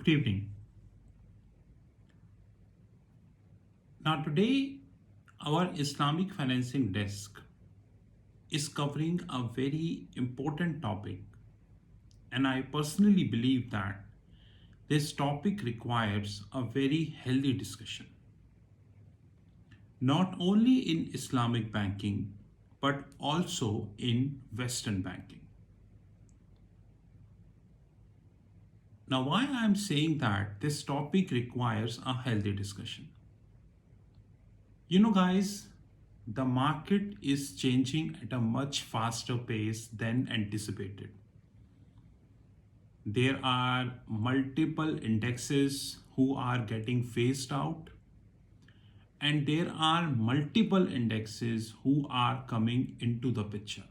Good evening. Now, today, our Islamic financing desk is covering a very important topic, and I personally believe that this topic requires a very healthy discussion, not only in Islamic banking but also in Western banking. Now, why I'm saying that this topic requires a healthy discussion? Guys, the market is changing at a much faster pace than anticipated. There are multiple indexes who are getting phased out, and there are multiple indexes who are coming into the picture.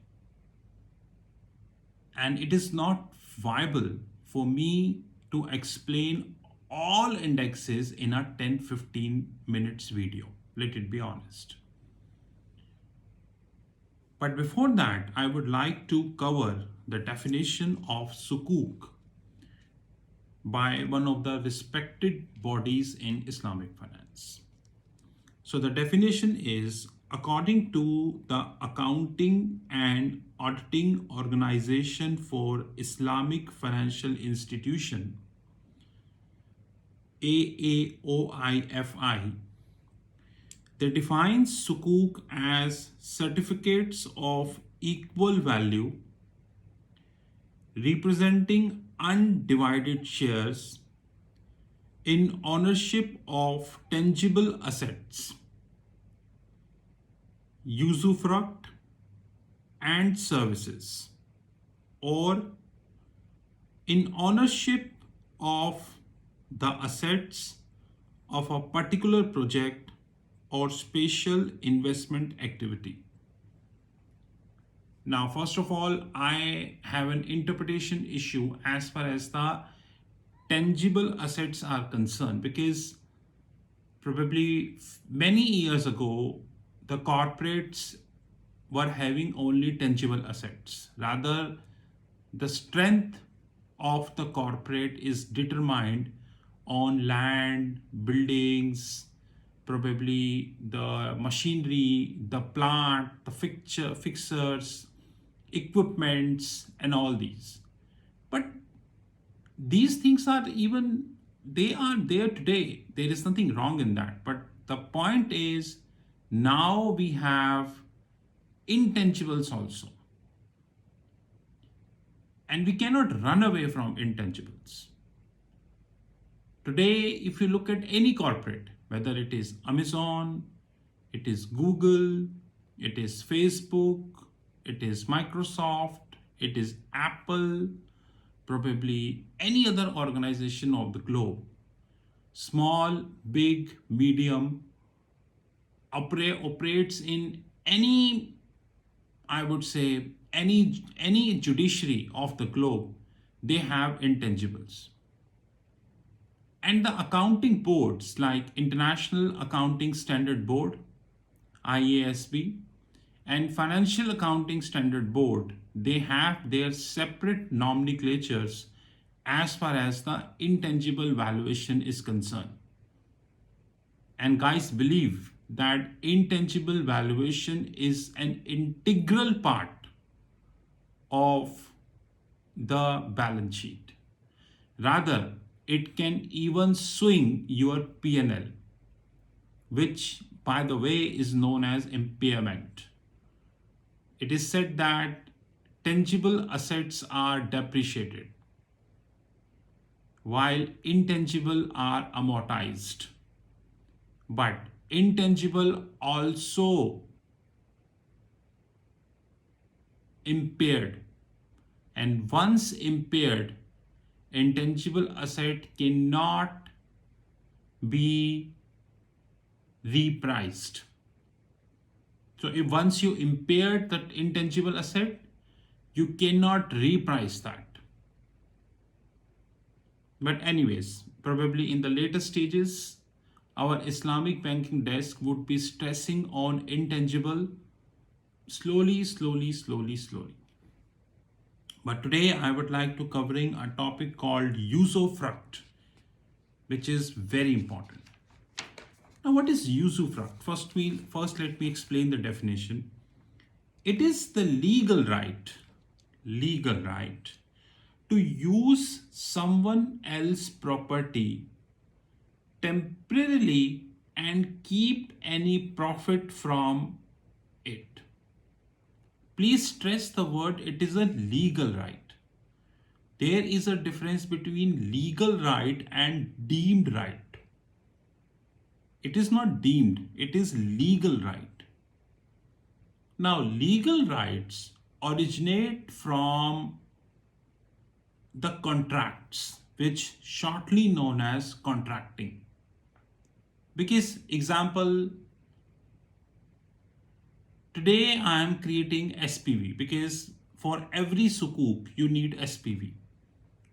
And it is not viable for me to explain all indexes in a 10-15 minutes video. Let it be honest. But before that, I would like to cover the definition of Sukuk by one of the respected bodies in Islamic finance. So the definition is, according to the Accounting and Auditing Organization for Islamic Financial Institution, AAOIFI, they define Sukuk as certificates of equal value representing undivided shares in ownership of tangible assets, usufruct, and services, or in ownership of the assets of a particular project or special investment activity. Now, first of all, I have an interpretation issue as far as the tangible assets are concerned, because probably many years ago, the corporates were having only tangible assets. Rather, the strength of the corporate is determined on land, buildings, probably the machinery, the plant, the fixers, equipments, and all these. But these things are they are there today. There is nothing wrong in that. But the point is, now we have intangibles also. And we cannot run away from intangibles. Today, if you look at any corporate, whether it is Amazon, it is Google, it is Facebook, it is Microsoft, it is Apple, probably any other organization of the globe, small, big, medium, operates in any, I would say, any judiciary of the globe, they have intangibles. And the accounting boards like International Accounting Standard Board, IASB, and Financial Accounting Standard Board, they have their separate nomenclatures as far as the intangible valuation is concerned. And guys, believe that intangible valuation is an integral part of the balance sheet. Rather, it can even swing your P&L, which, by the way, is known as impairment. It is said that tangible assets are depreciated, while intangible are amortized. But intangible also impaired, and once impaired, intangible asset cannot be repriced. So if once you impaired that intangible asset, you cannot reprice that. But anyways, probably in the later stages, our Islamic banking desk would be stressing on intangible slowly. But today I would like to covering a topic called Usufruct. which is very important. Now, what is usufruct? First let me explain the definition. It is the legal right to use someone else's property temporarily and keep any profit from it. Please stress the word, it is a legal right. There is a difference between legal right and deemed right. It is not deemed, it is legal right. Now, legal rights originate from the contracts, which shortly known as contracting. Because example, today I am creating SPV because for every sukuk you need SPV,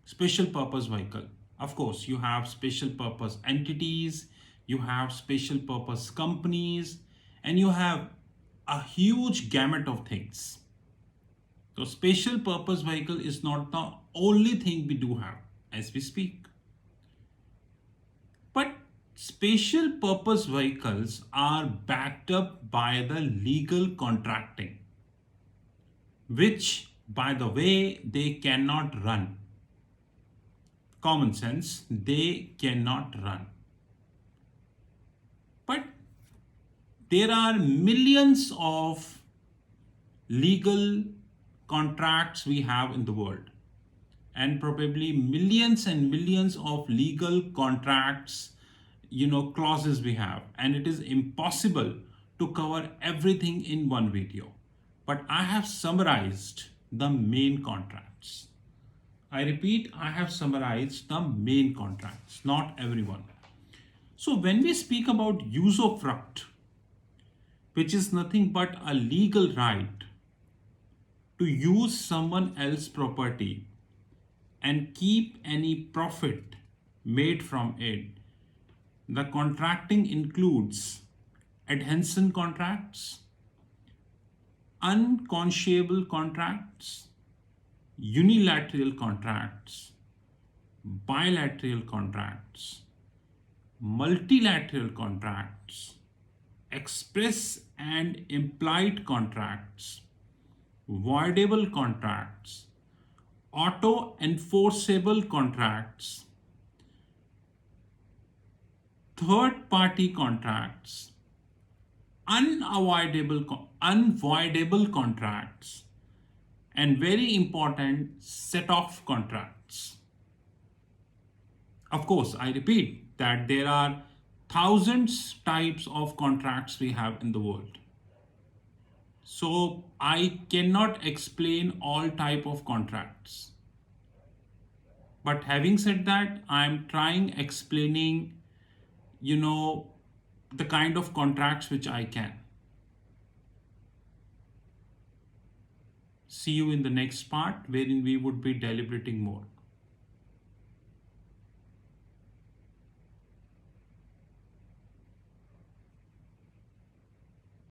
special purpose vehicle. Of course, you have special purpose entities, you have special purpose companies, and you have a huge gamut of things. So special purpose vehicle is not the only thing we do have as we speak. But special purpose vehicles are backed up by the legal contracting, which, by the way, they cannot run. Common sense, they cannot run. But there are millions of legal contracts we have in the world, and probably millions and millions of legal contracts, clauses we have, and it is impossible to cover everything in one video. But I have summarized the main contracts. I repeat, I have summarized the main contracts, not everyone. So when we speak about usufruct, which is nothing but a legal right to use someone else's property and keep any profit made from it, the contracting includes adhesion contracts, unconscionable contracts, unilateral contracts, bilateral contracts, multilateral contracts, express and implied contracts, voidable contracts, auto enforceable contracts, third party contracts, unavoidable contracts, and very important, set off contracts. Of course, I repeat that there are thousands types of contracts we have in the world. So I cannot explain all type of contracts. But having said that, I'm trying explaining, the kind of contracts which I can. See you in the next part, wherein we would be deliberating more.